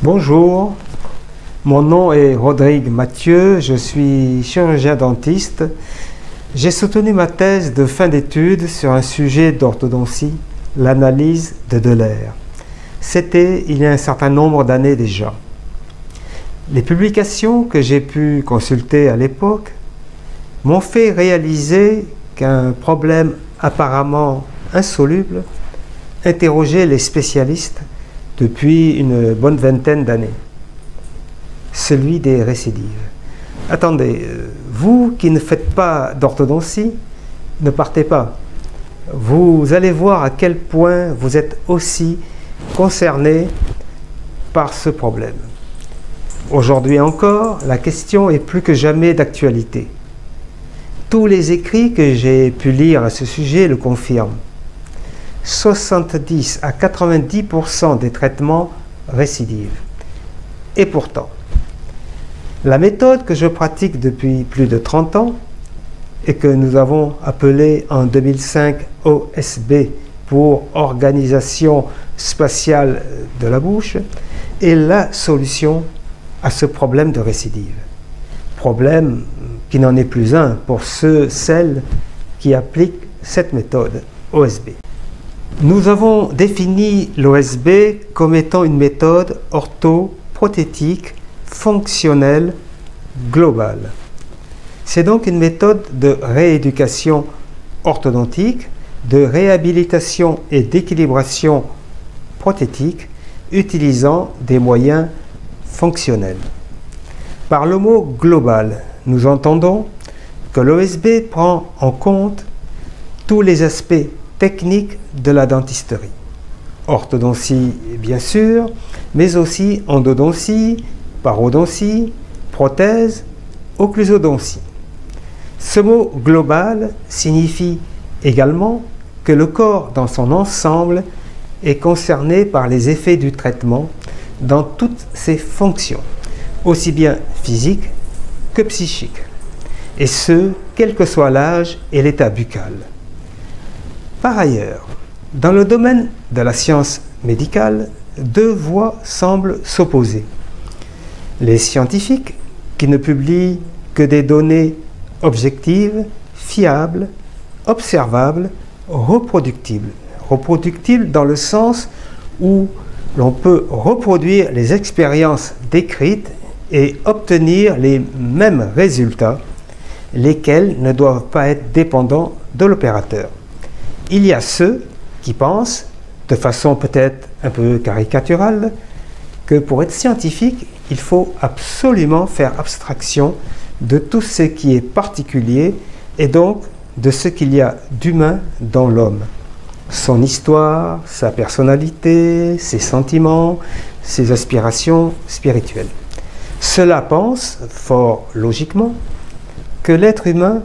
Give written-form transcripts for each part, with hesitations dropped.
Bonjour, mon nom est Rodrigue Mathieu, je suis chirurgien dentiste. J'ai soutenu ma thèse de fin d'études sur un sujet d'orthodontie, l'analyse de Delair. C'était il y a un certain nombre d'années déjà. Les publications que j'ai pu consulter à l'époque m'ont fait réaliser qu'un problème apparemment insoluble interrogeait les spécialistes depuis une bonne vingtaine d'années, celui des récidives. Attendez, vous qui ne faites pas d'orthodontie, ne partez pas. Vous allez voir à quel point vous êtes aussi concerné par ce problème. Aujourd'hui encore, la question est plus que jamais d'actualité. Tous les écrits que j'ai pu lire à ce sujet le confirment. 70 à 90% des traitements récidivent. Et pourtant, la méthode que je pratique depuis plus de 30 ans et que nous avons appelée en 2005 OSB pour Organisation spatiale de la bouche est la solution à ce problème de récidive. Problème qui n'en est plus un pour celles qui appliquent cette méthode OSB. Nous avons défini l'OSB comme étant une méthode orthoprothétique fonctionnelle globale. C'est donc une méthode de rééducation orthodontique, de réhabilitation et d'équilibration prothétique utilisant des moyens fonctionnels. Par le mot global, nous entendons que l'OSB prend en compte tous les aspects techniques de la dentisterie. Orthodontie, bien sûr, mais aussi endodontie, parodontie, prothèse, occlusodontie. Ce mot global signifie également que le corps dans son ensemble est concerné par les effets du traitement dans toutes ses fonctions, aussi bien physiques que psychiques, et ce, quel que soit l'âge et l'état buccal. Par ailleurs, dans le domaine de la science médicale, deux voies semblent s'opposer. Les scientifiques qui ne publient que des données objectives, fiables, observables, reproductibles. Reproductibles dans le sens où l'on peut reproduire les expériences décrites et obtenir les mêmes résultats, lesquels ne doivent pas être dépendants de l'opérateur. Il y a ceux qui pensent, de façon peut-être un peu caricaturale, que pour être scientifique, il faut absolument faire abstraction de tout ce qui est particulier et donc de ce qu'il y a d'humain dans l'homme. Son histoire, sa personnalité, ses sentiments, ses aspirations spirituelles. Cela pense, fort logiquement, que l'être humain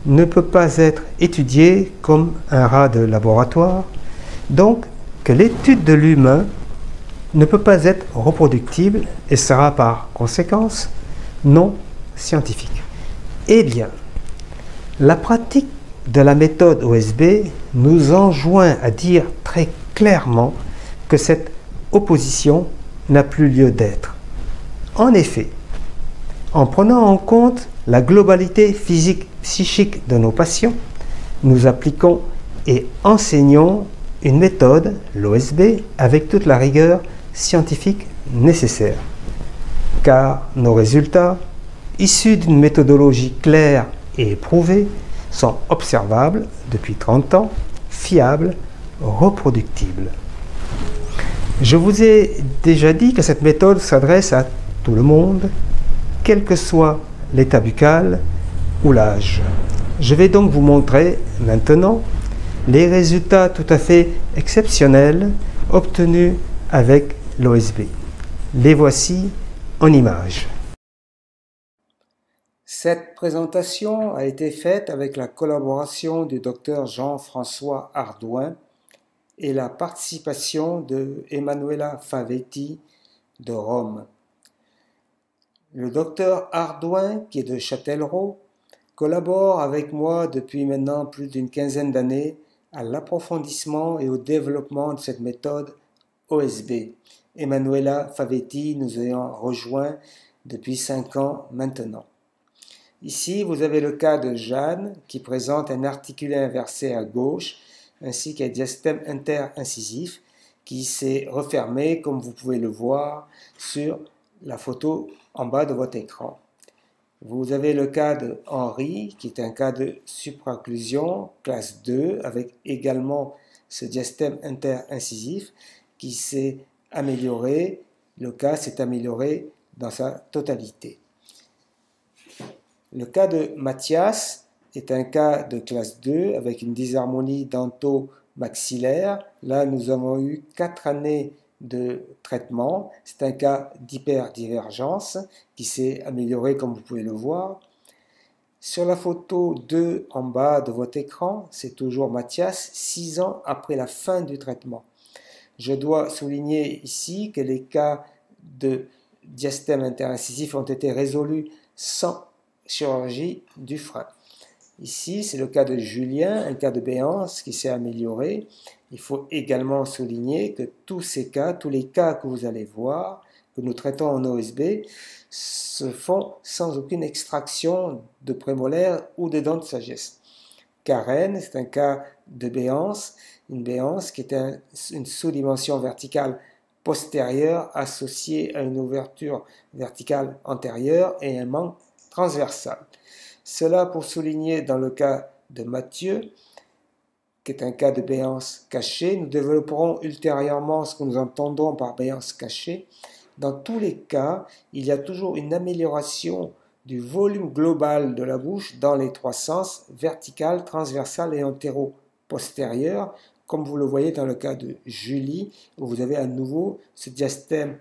ne peut pas être étudié comme un rat de laboratoire, donc que l'étude de l'humain ne peut pas être reproductible et sera par conséquence non scientifique. Eh bien, la pratique de la méthode OSB nous enjoint à dire très clairement que cette opposition n'a plus lieu d'être. En effet, en prenant en compte la globalité physique-psychique de nos patients, nous appliquons et enseignons une méthode, l'OSB, avec toute la rigueur scientifique nécessaire. Car nos résultats, issus d'une méthodologie claire et éprouvée, sont observables depuis 30 ans, fiables, reproductibles. Je vous ai déjà dit que cette méthode s'adresse à tout le monde, quel que soit l'état buccal ou l'âge. Je vais donc vous montrer maintenant les résultats tout à fait exceptionnels obtenus avec l'OSB. Les voici en images. Cette présentation a été faite avec la collaboration du Dr Jean-François Ardouin et la participation de Emanuela Favetti de Rome. Le docteur Ardouin, qui est de Châtellerault, collabore avec moi depuis maintenant plus d'une quinzaine d'années à l'approfondissement et au développement de cette méthode OSB. Emanuela Favetti nous ayant rejoint depuis 5 ans maintenant. Ici, vous avez le cas de Jeanne qui présente un articulé inversé à gauche ainsi qu'un diastème interincisif qui s'est refermé comme vous pouvez le voir sur la photo en bas de votre écran. Vous avez le cas de Henri qui est un cas de supraocclusion classe 2 avec également ce diastème interincisif qui s'est amélioré, le cas s'est amélioré dans sa totalité. Le cas de Mathias est un cas de classe 2 avec une dysharmonie dentomaxillaire. Là, nous avons eu 4 années de traitement. C'est un cas d'hyperdivergence qui s'est amélioré comme vous pouvez le voir. Sur la photo 2 en bas de votre écran, c'est toujours Mathias, 6 ans après la fin du traitement. Je dois souligner ici que les cas de diastème interincisif ont été résolus sans chirurgie du frein. Ici, c'est le cas de Julien, un cas de béance qui s'est amélioré. Il faut également souligner que tous ces cas, tous les cas que vous allez voir, que nous traitons en OSB, se font sans aucune extraction de prémolaire ou de dents de sagesse. Karen, c'est un cas de béance, une béance qui est une sous-dimension verticale postérieure associée à une ouverture verticale antérieure et un manque transversal. Cela pour souligner dans le cas de Mathieu, qui est un cas de béance cachée. Nous développerons ultérieurement ce que nous entendons par béance cachée. Dans tous les cas, il y a toujours une amélioration du volume global de la bouche dans les 3 sens, vertical, transversal et antéro-postérieur, comme vous le voyez dans le cas de Julie, où vous avez à nouveau ce diastème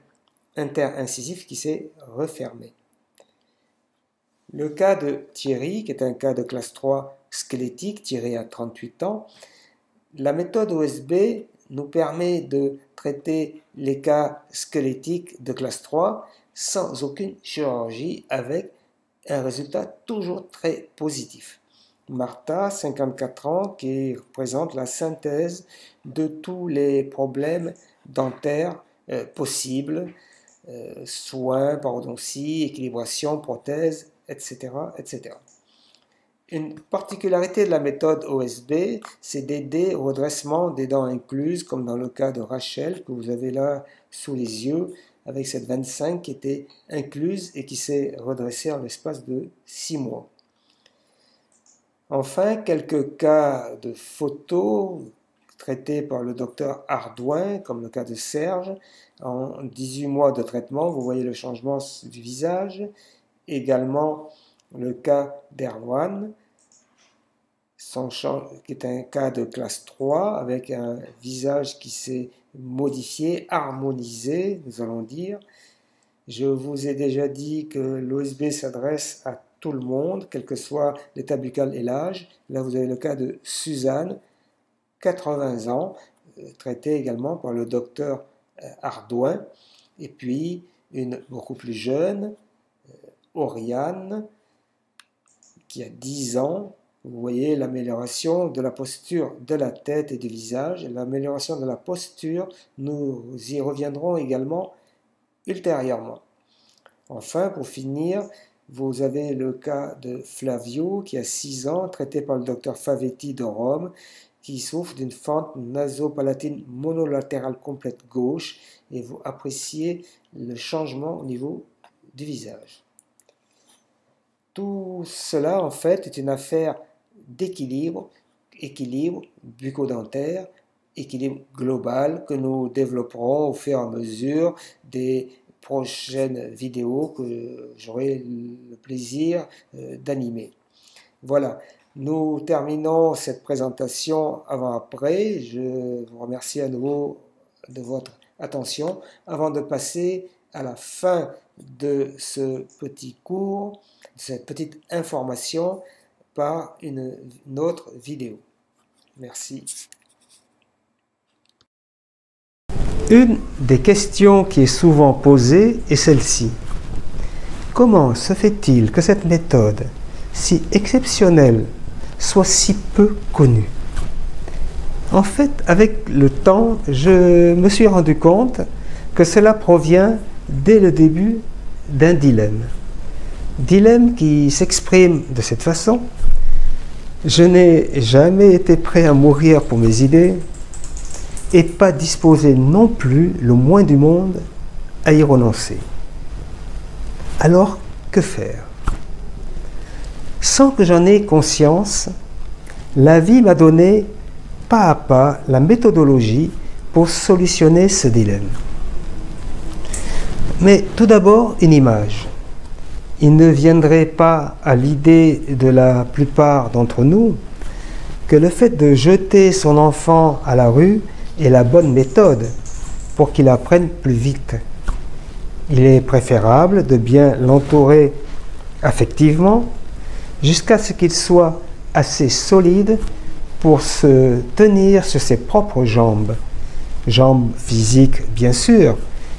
interincisif qui s'est refermé. Le cas de Thierry, qui est un cas de classe 3 squelettique, Thierry a 38 ans, la méthode OSB nous permet de traiter les cas squelettiques de classe 3 sans aucune chirurgie avec un résultat toujours très positif. Martha, 54 ans, qui représente la synthèse de tous les problèmes dentaires possibles, soins, parodontie, équilibration, prothèse, etc., etc. Une particularité de la méthode OSB, c'est d'aider au redressement des dents incluses, comme dans le cas de Rachel, que vous avez là sous les yeux, avec cette 25 qui était incluse et qui s'est redressée en l'espace de 6 mois. Enfin, quelques cas de photos traités par le docteur Ardouin, comme le cas de Serge. En 18 mois de traitement, vous voyez le changement du visage. Également, le cas d'Erwan, qui est un cas de classe 3, avec un visage qui s'est modifié, harmonisé, nous allons dire. Je vous ai déjà dit que l'OSB s'adresse à tout le monde, quel que soit l'état buccal et l'âge. Là, vous avez le cas de Suzanne, 80 ans, traitée également par le docteur Ardouin. Et puis, une beaucoup plus jeune, Oriane, qui a 10 ans. Vous voyez l'amélioration de la posture de la tête et du visage. L'amélioration de la posture, nous y reviendrons également ultérieurement. Enfin, pour finir, vous avez le cas de Flavio, qui a 6 ans, traité par le docteur Favetti de Rome, qui souffre d'une fente nasopalatine monolatérale complète gauche, et vous appréciez le changement au niveau du visage. Tout cela, en fait, est une affaire d'équilibre, équilibre bucco-dentaire, équilibre global que nous développerons au fur et à mesure des prochaines vidéos que j'aurai le plaisir d'animer. Voilà, nous terminons cette présentation avant-après. Je vous remercie à nouveau de votre attention avant de passer à la fin de ce petit cours, cette petite information par une autre vidéo. Merci. Une des questions qui est souvent posée est celle-ci. Comment se fait-il que cette méthode, si exceptionnelle, soit si peu connue? En fait, avec le temps, je me suis rendu compte que cela provient dès le début d'un dilemme. Dilemme qui s'exprime de cette façon: je n'ai jamais été prêt à mourir pour mes idées et pas disposé non plus, le moins du monde, à y renoncer. Alors, que faire? Sans que j'en aie conscience, la vie m'a donné pas à pas la méthodologie pour solutionner ce dilemme. Mais tout d'abord, une image. Il ne viendrait pas à l'idée de la plupart d'entre nous que le fait de jeter son enfant à la rue est la bonne méthode pour qu'il apprenne plus vite. Il est préférable de bien l'entourer affectivement jusqu'à ce qu'il soit assez solide pour se tenir sur ses propres jambes. Jambes physiques, bien sûr,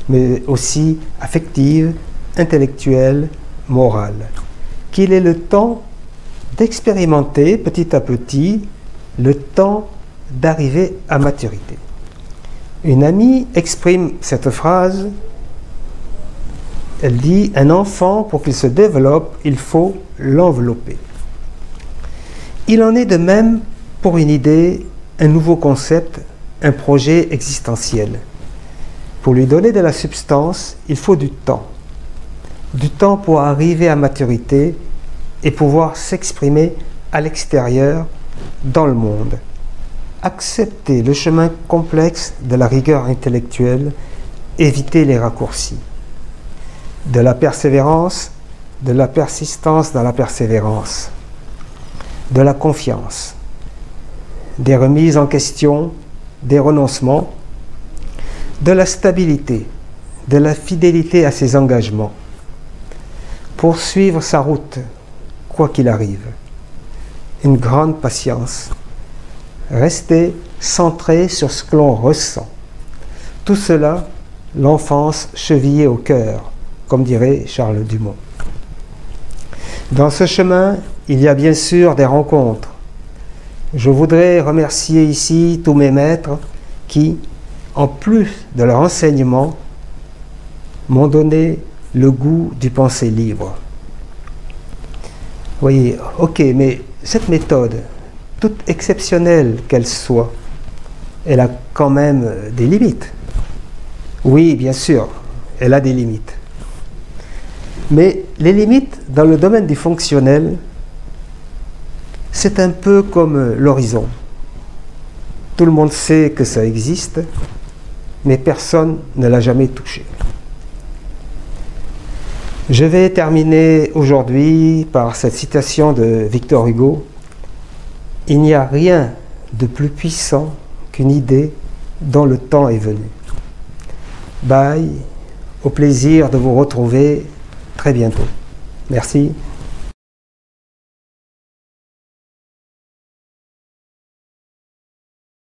mais aussi affectives, intellectuelles, morales. Qu'il ait le temps d'expérimenter petit à petit, le temps d'arriver à maturité. Une amie exprime cette phrase. Elle dit: un enfant, pour qu'il se développe, il faut l'envelopper. Il en est de même pour une idée, un nouveau concept, un projet existentiel. Pour lui donner de la substance, il faut du temps. Du temps pour arriver à maturité et pouvoir s'exprimer à l'extérieur, dans le monde. Accepter le chemin complexe de la rigueur intellectuelle, éviter les raccourcis. De la persévérance, de la persistance dans la persévérance. De la confiance. Des remises en question, des renoncements. De la stabilité, de la fidélité à ses engagements. Poursuivre sa route, quoi qu'il arrive. Une grande patience. Rester centré sur ce que l'on ressent. Tout cela, l'enfance chevillée au cœur, comme dirait Charles Dumont. Dans ce chemin, il y a bien sûr des rencontres. Je voudrais remercier ici tous mes maîtres qui, en plus de leur enseignement, m'ont donné le goût du penser libre. Vous voyez, ok, mais cette méthode, toute exceptionnelle qu'elle soit, elle a quand même des limites. Oui, bien sûr, elle a des limites. Mais les limites dans le domaine du fonctionnel, c'est un peu comme l'horizon. Tout le monde sait que ça existe, mais personne ne l'a jamais touché. Je vais terminer aujourd'hui par cette citation de Victor Hugo. Il n'y a rien de plus puissant qu'une idée dont le temps est venu. Bye, au plaisir de vous retrouver très bientôt. Merci.